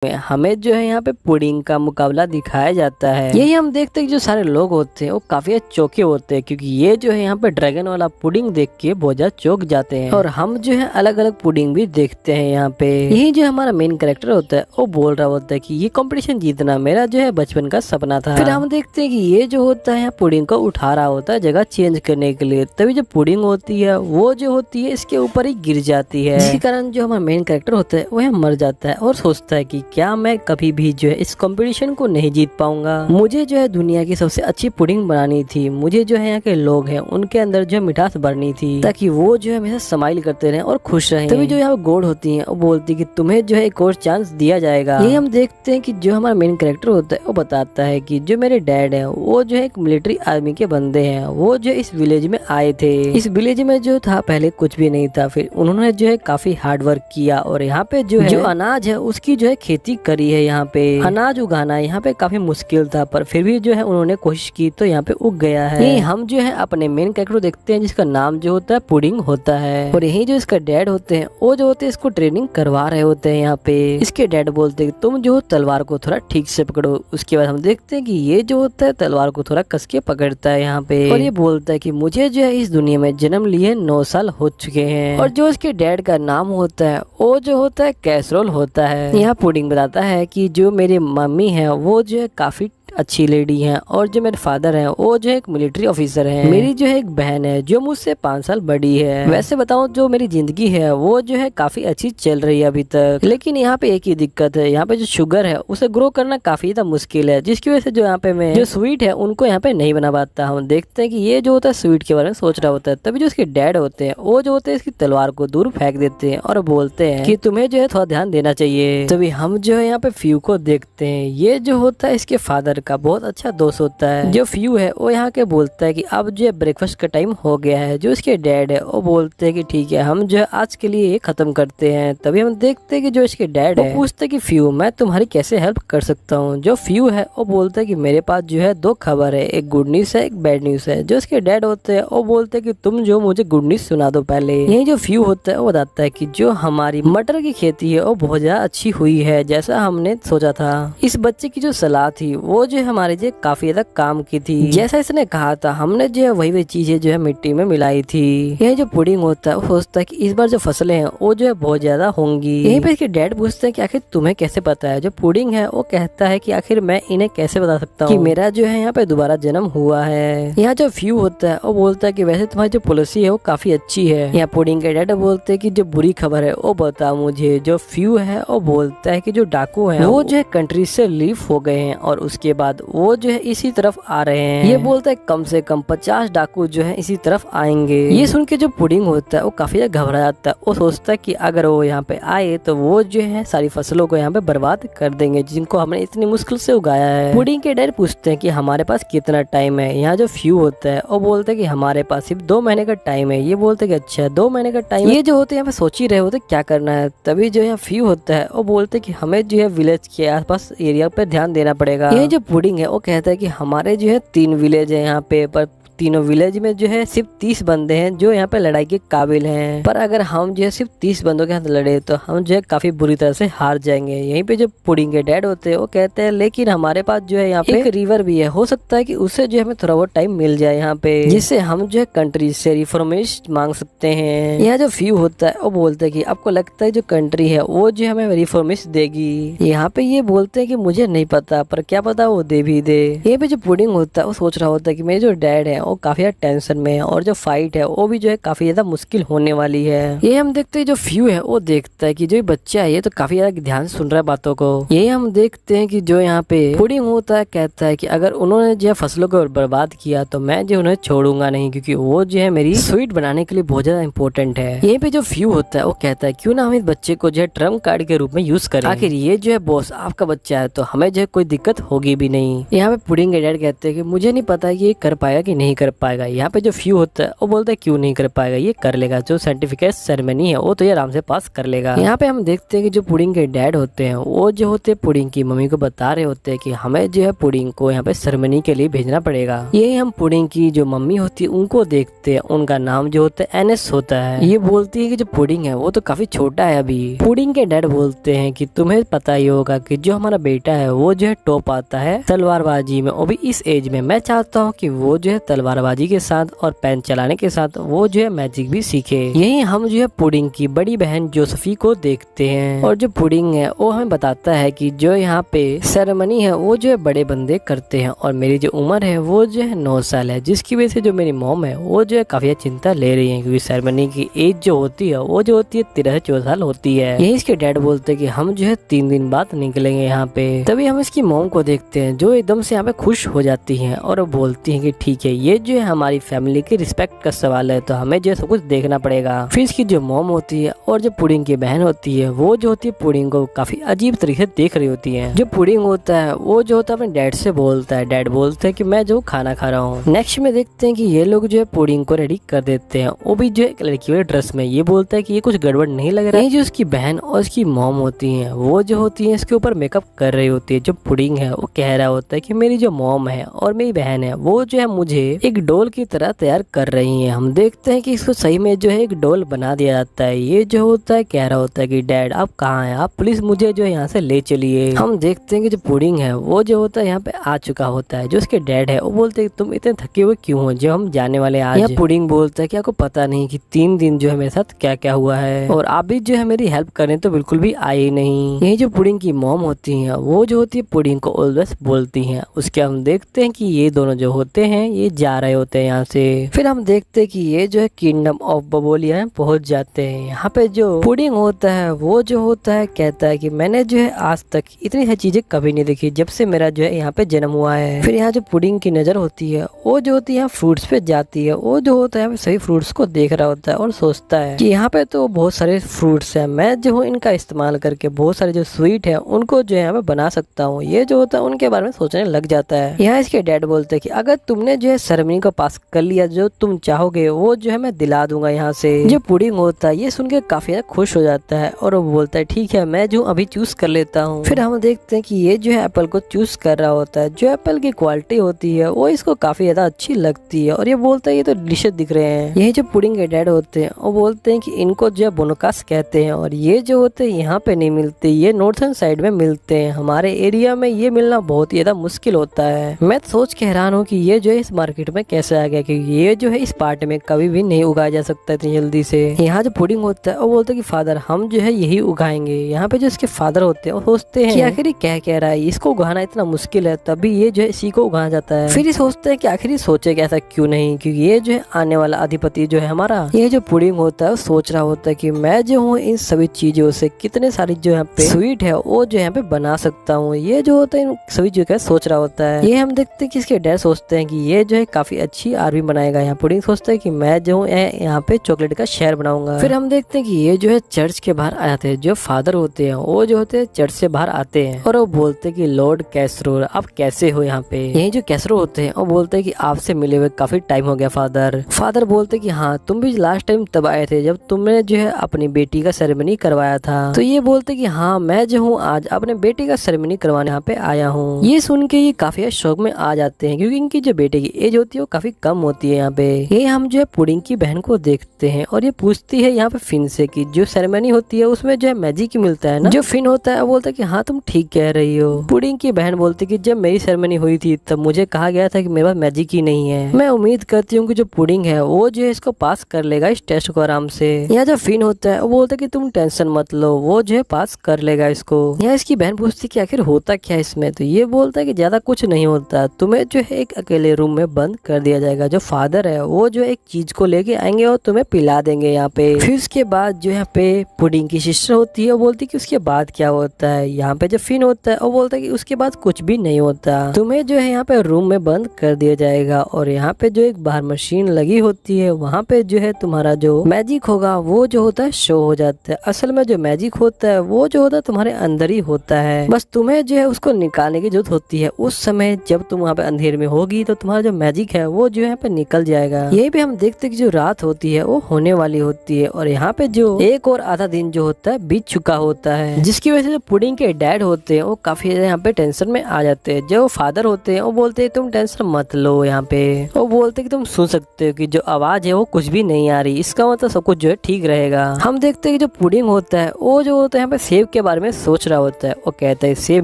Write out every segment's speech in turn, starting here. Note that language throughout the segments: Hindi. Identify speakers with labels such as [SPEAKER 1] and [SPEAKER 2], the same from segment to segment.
[SPEAKER 1] हमें जो है यहाँ पे पुडिंग का मुकाबला दिखाया जाता है। यही हम देखते हैं कि जो सारे लोग होते हैं वो काफी चौके होते हैं, क्योंकि ये जो है यहाँ पे ड्रैगन वाला पुडिंग देख के बहुत ज्यादा चौक जाते हैं। और हम जो है अलग अलग पुडिंग भी देखते हैं यहाँ पे। यही जो हमारा मेन कैरेक्टर होता है वो बोल रहा होता है कि ये कंपटीशन जीतना मेरा जो है बचपन का सपना था। फिर हम देखते हैं कि ये जो होता है पुडिंग को उठा रहा होता है जगह चेंज करने के लिए, तभी जो पुडिंग होती है वो जो होती है इसके ऊपर ही गिर जाती है, जिसके कारण जो हमारा मेन कैरेक्टर होता है वह मर जाता है और सोचता है कि क्या मैं कभी भी जो है इस कंपटीशन को नहीं जीत पाऊंगा। मुझे जो है दुनिया की सबसे अच्छी पुडिंग बनानी थी, मुझे जो है यहाँ के लोग हैं उनके अंदर जो मिठास भरनी थी ताकि वो जो है हमेशा स्माइल करते रहे और खुश रहे। तभी जो यहाँ गॉड होती है वो बोलती कि तुम्हें जो है एक और चांस दिया जाएगा। यही हम देखते हैं कि जो हमारा मेन कैरेक्टर होता है वो बताता है कि जो मेरे डैड है वो जो है एक मिलिट्री आर्मी के बंदे हैं, वो जो इस विलेज में आए थे। इस विलेज में जो था पहले कुछ भी नहीं था, फिर उन्होंने जो है काफी हार्ड वर्क किया और यहाँ पे जो है जो अनाज है उसकी जो है खेती करी है। यहाँ पे अनाज उगाना यहाँ पे काफी मुश्किल था, पर फिर भी जो है उन्होंने कोशिश की तो यहाँ पे उग गया है। यही हम जो है अपने मेन कैरेक्टर देखते हैं जिसका नाम जो होता है पुडिंग होता है, और यही जो इसका डैड होते हैं वो जो होते हैं इसको ट्रेनिंग करवा रहे होते हैं। यहाँ पे इसके डैड बोलते हैं तुम जो तलवार को थोड़ा ठीक से पकड़ो। उसके बाद हम देखते हैं कि ये जो होता है तलवार को थोड़ा कस के पकड़ता है यहाँ पे, और ये बोलता है कि मुझे जो है इस दुनिया में जन्म लिए 9 साल हो चुके हैं। और जो इसके डैड का नाम होता है वो जो होता है कैसरोल होता है। यहाँ पुडिंग बताता है कि जो मेरी मम्मी है वो जो है काफी अच्छी लेडी हैं, और जो मेरे फादर हैं वो जो एक मिलिट्री ऑफिसर हैं। मेरी जो है एक बहन है जो मुझसे 5 साल बड़ी है। वैसे बताऊं जो मेरी जिंदगी है वो जो है काफी अच्छी चल रही है अभी तक, लेकिन यहाँ पे एक ही दिक्कत है, यहाँ पे जो शुगर है उसे ग्रो करना काफी ज्यादा मुश्किल है, जिसकी वजह से जो यहाँ पे मैं जो स्वीट है उनको यहाँ पे नहीं बना पाता। हम देखते हैं कि ये जो होता है स्वीट के बारे में सोच रहा होता है, तभी जो इसके डैड होते हैं वो जो होते हैं इसकी तलवार को दूर फेंक देते हैं और बोलते हैं कि तुम्हें जो है थोड़ा ध्यान देना चाहिए। तभी हम जो है यहाँ पे फ्यू को देखते हैं, ये जो होता है इसके फादर का बहुत अच्छा दोस्त होता है। जो फ्यू है वो यहाँ के बोलता है कि अब जो ब्रेकफास्ट का टाइम हो गया है। जो इसके डैड है वो बोलते हैं कि ठीक है हम जो है आज के लिए ये खत्म करते हैं। तभी हम देखते हैं कि जो इसके डैड है पूछते हैं कि फ्यू मैं तुम्हारी कैसे हेल्प कर सकता हूँ। जो फ्यू है वो बोलता है कि मेरे पास जो है 2 खबर है, एक गुड न्यूज है एक बैड न्यूज है। जो इसके डैड होते हैं वो बोलते हैं कि तुम जो मुझे गुड न्यूज सुना दो पहले। यही जो फ्यू होता है वो बताता है कि जो हमारी मटर की खेती है वो बहुत ज्यादा अच्छी हुई है जैसा हमने सोचा था। इस बच्चे की जो सलाह थी वो जो हमारे जो काफी ज्यादा काम की थी, जैसा इसने कहा था हमने जो है वही चीजें जो है मिट्टी में मिलाई थी। यह जो पुडिंग होता है वो सोचता है कि इस बार जो फसलें हैं वो जो है बहुत ज्यादा होंगी। यहीं पे इसके डैड पूछते हैं कि आखिर तुम्हें कैसे पता है। जो पुडिंग है वो कहता है कि आखिर मैं इन्हें कैसे बता सकता हूँ कि मेरा जो है यहाँ पे दोबारा जन्म हुआ है। यहाँ जो फ्यू होता है वो बोलता है कि वैसे तुम्हारी जो पॉलिसी है वो काफी अच्छी है। यहाँ पुडिंग के डैड बोलते हैं कि जो बुरी खबर है वो बता मुझे। जो फ्यू है वो बोलता है कि जो डाकू है वो जो है कंट्री से लीव हो गए हैं और उसके बाद वो जो है इसी तरफ आ रहे हैं। ये बोलता है कम से कम 50 डाकू जो है इसी तरफ आएंगे। ये सुन के जो पुडिंग होता है वो काफी घबरा जाता है। वो सोचता है कि अगर वो यहाँ पे आए तो वो जो है सारी फसलों को यहाँ पे बर्बाद कर देंगे जिनको हमने इतनी मुश्किल से उगाया है। पुडिंग के डैड पूछते हैं कि हमारे पास कितना टाइम है। यहाँ जो फ्यू होता है वो बोलते हैं कि हमारे पास सिर्फ 2 महीने का टाइम है। ये बोलते हैं कि अच्छा 2 महीने का टाइम। ये जो होते हैं यहाँ पे सोच ही रहे होते क्या करना है। तभी जो यहाँ फ्यू होता है वो बोलते हैं कि हमें जो है विलेज के आसपास एरिया पे ध्यान देना पड़ेगा। ये जो पुडिंग है वो कहता है कि हमारे जो है 3 विलेज है यहाँ पे, पर तीनों विलेज में जो है सिर्फ 30 बंदे हैं जो यहाँ पे लड़ाई के काबिल हैं। पर अगर हम जो है सिर्फ 30 बंदों के साथ लड़े तो हम जो है काफी बुरी तरह से हार जाएंगे। यहीं पे जो पुडिंग के डैड होते हैं वो कहते हैं लेकिन हमारे पास जो है यहाँ पे एक रिवर भी है, हो सकता है कि उससे जो हमें थोड़ा बहुत टाइम मिल जाए यहाँ पे, जिससे हम जो है कंट्री से रिफॉर्मेशन मांग सकते हैं। यहाँ जो फ्यू होता है वो बोलते है कि आपको लगता है जो कंट्री है वो जो हमें रिफॉर्मेशन देगी। यहाँ पे ये बोलते हैं कि मुझे नहीं पता, पर क्या पता वो दे भी दे। यहाँ पे जो पुडिंग होता है वो सोच रहा होता है कि मेरे जो डैड है वो काफी ज्यादा टेंशन में है और जो फाइट है वो भी जो है काफी ज्यादा मुश्किल होने वाली है। ये हम देखते हैं जो फ्यू है वो देखता है कि जो बच्चा है ये तो काफी ज्यादा ध्यान से सुन रहा है बातों को। यही हम देखते हैं कि जो यहाँ पे पुडिंग होता है कहता है कि अगर उन्होंने जो फसलों को बर्बाद किया तो मैं जो उन्हें छोड़ूंगा नहीं, क्योंकि वो जो है मेरी स्वीट बनाने के लिए बहुत ज्यादा इंपॉर्टेंट है। यहीं पे जो फ्यू होता है वो कहता है क्यों ना हम इस बच्चे को जो है ट्रम्प कार्ड के रूप में यूज करें, आखिर ये जो है बॉस आपका बच्चा है तो हमें जो है कोई दिक्कत होगी भी नहीं। यहाँ पे पुडिंग के डैड कहते हैं कि मुझे नहीं पता ये कर पाएगा कि नहीं कर पाएगा। यहाँ पे जो फ्यू होता है वो बोलता है क्यों नहीं कर पाएगा, ये कर लेगा। जो सर्टिफिकेट सेरेमनी है वो तो ये आराम से पास कर लेगा। यहाँ पे हम देखते हैं कि जो पुडिंग के डैड होते हैं वो जो होते हैं पुडिंग की मम्मी को बता रहे होते हैं कि हमें जो है पुडिंग को यहाँ पे सेरेमनी के लिए भेजना पड़ेगा। यही हम पुडिंग की जो मम्मी होती है उनको देखते हैं, उनका नाम जो होता है एनएस होता है। ये बोलती है कि जो पुडिंग है वो तो काफी छोटा है अभी। पुडिंग के डैड बोलते हैं कि तुम्हें पता ही होगा कि जो हमारा बेटा है वो जो है टॉप आता है तलवारबाजी में, वो भी इस एज में। मैं चाहता हूँ कि वो जो है तलवारबाजी के साथ और पेन चलाने के साथ वो जो है मैजिक भी सीखे। यही हम जो है पुडिंग की बड़ी बहन जोसेफी को देखते हैं, और जो पुडिंग है वो हमें बताता है कि जो यहाँ पे सेरेमनी है वो जो है बड़े बंदे करते हैं, और मेरी जो उम्र है वो जो है 9 साल है, जिसकी वजह से जो मेरी मॉम है वो जो है काफी चिंता ले रही है, क्योंकि सेरेमनी की एज जो होती है वो जो होती है 13 से 14 साल होती है। यही इसके डैड बोलते हैं कि हम जो है 3 दिन बाद निकलेंगे यहाँ पे। तभी हम इसकी मॉम को देखते हैं जो एकदम से यहाँ पे खुश हो जाती है और वो बोलती है कि ठीक है, ये जो है हमारी फैमिली की रिस्पेक्ट का सवाल है, तो हमें जो है सब कुछ देखना पड़ेगा। फिर इसकी जो मॉम होती है और जो पुडिंग की बहन होती है वो जो होती है पुडिंग को काफी अजीब तरीके से देख रही होती है। जो पुडिंग होता है वो जो होता है अपने डैड से बोलता है, डैड बोलते हैं कि मैं जो खाना खा रहा हूँ। नेक्स्ट में देखते हैं कि ये लोग जो है पुडिंग को रेडी कर देते हैं, वो भी जो है लड़की वाले ड्रेस में। ये बोलता है कि ये कुछ गड़बड़ नहीं लग रहा है। जो उसकी बहन और उसकी मॉम होती है वो जो होती है इसके ऊपर मेकअप कर रही होती है। जो पुडिंग है वो कह रहा होता है कि मेरी जो मॉम है और मेरी बहन है वो जो है मुझे एक डॉल की तरह तैयार कर रही है। हम देखते हैं कि इसको सही में जो है एक डॉल बना दिया जाता है। ये जो होता है कह रहा होता है कि डैड आप कहाँ हैं, आप प्लीज मुझे जो है यहाँ से ले चलिए। हम देखते हैं कि जो पुडिंग है वो जो होता है यहाँ पे आ चुका होता है। जो उसके डैड है वो बोलते हैं तुम इतने थके हुए क्यों हो, जो हम जाने वाले आज। यहाँ पुडिंग बोलता है कि आपको पता नहीं कि 3 दिन जो है मेरे साथ क्या क्या हुआ है, और आप भी जो है मेरी हेल्प करने तो बिल्कुल भी आए नहीं। यही जो पुडिंग की मॉम होती है वो जो होती है पुडिंग को ऑलवेज बोलती है। उसके हम देखते हैं कि ये दोनों जो होते हैं ये जा रहे होते हैं यहाँ से। फिर हम देखते हैं कि ये जो है किंगडम ऑफ बबोलिया में पहुंच जाते हैं। यहाँ पे जो पुडिंग होता है वो जो होता है कहता है कि मैंने जो है आज तक इतनी सारी चीजें कभी नहीं देखी जब से मेरा जो है यहाँ पे जन्म हुआ है। फिर यहाँ जो पुडिंग की नजर होती है वो जो होती है यहाँ फ्रूट्स पे जाती है। वो जो होता है यहाँ पे सभी फ्रूट्स को देख रहा होता है और सोचता है कि यहाँ पे तो बहुत सारे फ्रूट्स है, मैं जो हूँ इनका इस्तेमाल करके बहुत सारे जो स्वीट है उनको जो है यहाँ पे बना सकता हूँ। ये जो होता है उनके बारे में सोचने लग जाता है। यहाँ इसके डैड बोलते हैं कि अगर तुमने जो है सेरेमनी को पास कर लिया, जो तुम चाहोगे वो जो है मैं दिला दूंगा यहाँ से। जो पुडिंग होता है ये सुन के काफी ज्यादा खुश हो जाता है और वो बोलता है ठीक है मैं जो अभी चूज कर लेता हूँ। फिर हम देखते हैं कि ये जो है एप्पल को चूज कर रहा होता है। जो एप्पल की क्वालिटी होती है वो इसको काफी ज्यादा अच्छी लगती है और ये बोलता है ये तो डिलिशियस दिख रहे हैं। यही जो पुडिंग के डैड होते हैं वो बोलते हैं कि इनको जो है बोनोकास कहते हैं, और ये जो होते हैं यहाँ पे नहीं मिलते, ये नॉर्थन साइड में मिलते हैं। हमारे एरिया में ये मिलना बहुत ही ज्यादा मुश्किल होता है। मैं सोच के हैरान हूँ कि ये जो है इस मार्केट में कैसे आ गया, क्योंकि ये जो है इस पार्ट में कभी भी नहीं उगाया जा सकता इतनी जल्दी से। यहाँ जो पुडिंग होता है वो बोलते हैं कि फादर हम जो है यही उगाएंगे। यहाँ पे जो इसके फादर होते हैं वो सोचते हैं कि आखिर ये क्या कह रहा है, इसको उगाना इतना मुश्किल है, तभी ये जो है इसी को उगाया जाता है। फिर ये सोचते हैं कि आखिर सोचे कि ऐसा क्यों नहीं, क्योंकि ये जो है आने वाला अधिपति जो है हमारा, ये जो पुडिंग होता है वो सोच रहा होता है कि मैं जो हूँ इन सभी चीजों से कितने सारी जो यहाँ पे स्वीट है वो जो यहाँ पे बना सकता हूँ। ये जो होता है इन सभी चीजों का सोच रहा होता है। ये हम देखते हैं कि इसके डैड सोचते हैं कि ये जो है काफी अच्छी आर्मी बनाएगा। यहाँ पुडिंग सोचता है कि मैं जो हूँ यहाँ पे चॉकलेट का शहर बनाऊंगा। फिर हम देखते हैं कि ये जो है चर्च के बाहर आ जाते हैं। जो फादर होते हैं वो जो होते हैं चर्च से बाहर आते हैं और वो बोलते हैं कि लॉर्ड कैसरो आप कैसे हो यहाँ पे। यही जो कैसरो होते हैं वो बोलते हैं कि आपसे मिले हुए काफी टाइम हो गया फादर। फादर बोलते हैं कि हाँ तुम भी लास्ट टाइम तब आए थे जब तुमने जो है अपनी बेटी का सेरेमनी करवाया था। तो ये बोलते कि हाँ मैं जो हूँ आज अपने बेटी का सेरेमनी करवाने यहाँ पे आया हूँ। ये सुन के ये काफी शौक में आ जाते हैं, क्योंकि इनकी जो बेटे की एज होती है वो काफी कम होती है यहाँ पे। ये हम जो है पुडिंग की बहन को देखते हैं और ये पूछती है यहाँ पे फिन से कि जो सेरेमनी होती है उसमें जो है मैजिक मिलता है ना। जो फिन होता है वो बोलता है कि हाँ तुम ठीक कह रही हो। पुडिंग की बहन बोलती कि जब मेरी सेरेमनी हुई थी तब मुझे कहा गया था कि मेरे पास मैजिक ही नहीं है। मैं उम्मीद करती हूँ कि जो पुडिंग है वो जो है इसको पास कर लेगा इस टेस्ट को आराम से। यहाँ जो फिन होता है वो बोलता है कि तुम टेंशन मत लो, वो जो है पास कर लेगा इसको। यहाँ इसकी बहन पूछती कि आखिर होता क्या इसमें, तो ये बोलता है कि ज्यादा कुछ नहीं होता, तुम्हें जो है एक अकेले रूम में बंद कर दिया जाएगा। जो फादर है वो जो एक चीज को लेके आएंगे और तुम्हें पिला देंगे यहाँ पे। फिर उसके बाद जो यहाँ पे पुडिंग की सिस्टर होती है वो बोलती है कि उसके बाद क्या होता है। यहाँ पे जो फिन होता है वो बोलता है कि उसके बाद कुछ भी नहीं होता, तुम्हें जो है यहाँ पे रूम में बंद कर दिया जाएगा और यहाँ पे जो एक बाहर मशीन लगी होती है वहाँ पे जो है तुम्हारा जो मैजिक होगा वो जो होता है शो हो जाता है। असल में जो मैजिक होता है वो जो होता है तुम्हारे अंदर ही होता है, बस तुम्हें जो है उसको निकालने की जरूरत होती है। उस समय जब तुम वहाँ पे अंधेर में होगी तो तुम्हारा जो मैजिक मैजिक है वो जो यहाँ पे निकल जाएगा। यही पे हम देखते हैं कि जो रात होती है वो होने वाली होती है और यहाँ पे जो एक और आधा दिन जो होता है बीत चुका होता है, जिसकी वजह से जो पुडिंग के डैड होते हैं वो काफी यहाँ पे टेंशन में आ जाते हैं। जो फादर होते हैं वो बोलते हैं तुम टेंशन मत लो, यहाँ पे वो बोलते हैं कि तुम सुन सकते हो कि जो आवाज है वो कुछ भी नहीं आ रही, इसका मतलब सब कुछ जो है ठीक रहेगा। हम देखते हैं कि जो पुडिंग होता है वो जो होता है यहाँ पे सेब के बारे में सोच रहा होता है। वो कहता है सेब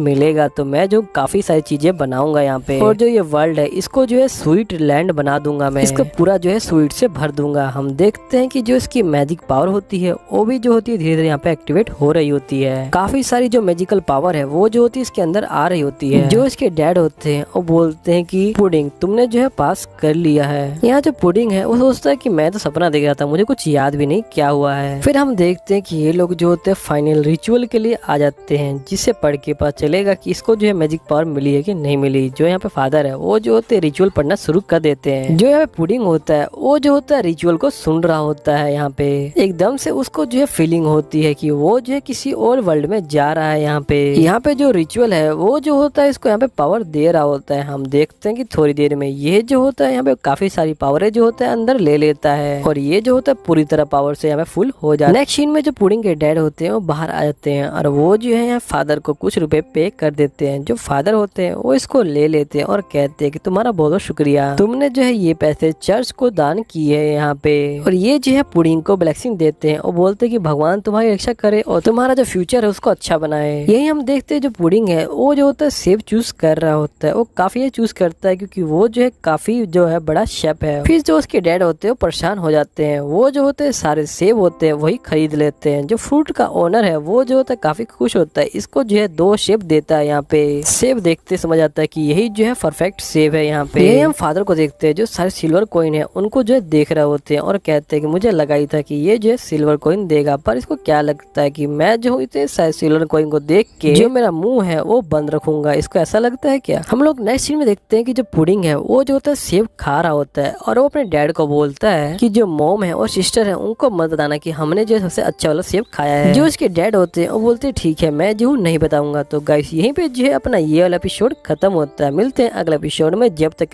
[SPEAKER 1] मिलेगा तो मैं जो काफी सारी चीजें बनाऊंगा यहाँ पे, और जो ये वर्ल्ड है इसको जो है स्वीट लैंड बना दूंगा मैं, इसको पूरा जो है स्वीट से भर दूंगा। हम देखते हैं कि जो इसकी मैजिक पावर होती है वो भी जो होती है धीरे धीरे यहाँ पे एक्टिवेट हो रही होती है। काफी सारी जो मैजिकल पावर है वो जो होती है इसके अंदर आ रही होती है। जो इसके डैड होते हैं वो बोलते हैं कि पुडिंग तुमने जो है पास कर लिया है। यहाँ जो पुडिंग है वो सोचता है कि मैं तो सपना देख रहा था, मुझे कुछ याद भी नहीं क्या हुआ है। फिर हम देखते हैं कि ये लोग जो होते हैं फाइनल रिचुअल के लिए आ जाते हैं, जिससे पढ़ के पता चलेगा कि इसको जो है मैजिक पावर मिली है कि नहीं मिली। जो यहाँ पे फादर है वो जो होते हैं रिचुअल पढ़ना शुरू कर देते हैं। जो यहाँ पे पुडिंग होता है वो जो होता है रिचुअल को सुन रहा होता है। यहाँ पे एकदम से उसको जो है फीलिंग होती है कि वो जो है किसी और वर्ल्ड में जा रहा है। यहाँ पे जो रिचुअल है वो जो होता है इसको यहाँ पे पावर दे रहा होता है। हम देखते हैं कि थोड़ी देर में ये जो होता है यहाँ पे काफी सारी पावर जो होता है अंदर ले लेता है और ये जो होता है पूरी तरह पावर से यहाँ पे फुल हो जाता है। नेक्स्ट सीन में जो पुडिंग के डैड होते हैं वो बाहर आ जाते हैं और वो जो है यहाँ फादर को कुछ रुपए पे कर देते हैं। जो फादर होते हैं वो इसको ले लेते हैं और कहते हैं कि तुम्हारा बहुत बहुत शुक्रिया, तुमने जो है ये पैसे चर्च को दान किए है यहाँ पे। और ये जो है पुडिंग को ब्लेसिंग देते हैं और बोलते हैं कि भगवान तुम्हारी रक्षा करे और तुम्हारा जो फ्यूचर है उसको अच्छा बनाए। यही हम देखते हैं जो पुडिंग है वो जो होता है सेब चूज कर रहा होता है। वो काफी चूज करता है क्योंकि वो जो है काफी जो है बड़ा शेफ है। फिर जो उसके डैड होते हैं वो परेशान हो जाते हैं। वो जो होते हैं सारे सेब होते हैं वही खरीद लेते हैं। जो फ्रूट का ओनर है वो जो होता है काफी खुश होता है, इसको जो है 2 सेब देता है। यहाँ पे सेब देखते समझ आता है कि यही जो है परफेक्ट सेब है। यहाँ पे यही हम फादर को देखते हैं जो सारे सिल्वर कॉइन है उनको जो है देख रहे होते हैं और कहते हैं कि मुझे लगा ही था कि ये जो है सिल्वर कॉइन देगा, पर इसको क्या लगता है कि मैं जो इतने सारे सिल्वर कॉइन को देख के जो मेरा मुंह है वो बंद रखूंगा, इसको ऐसा लगता है क्या। हम लोग नेक्स्ट सीन में देखते हैं कि जो पुडिंग है वो जो होता है सेब खा रहा होता है और वो अपने डैड को बोलता है कि जो मॉम है और सिस्टर है उनको मत बताना कि हमने जो सबसे अच्छा वाला सेब खाया है। जो इसके डैड होते हैं वो बोलते हैं ठीक है मैं जो नहीं बताऊंगा। तो गाइस यहीं पे जो है अपना ये वाला एपिसोड खत्म होता है। मिलते हैं अगला एपिसोड में, जब तक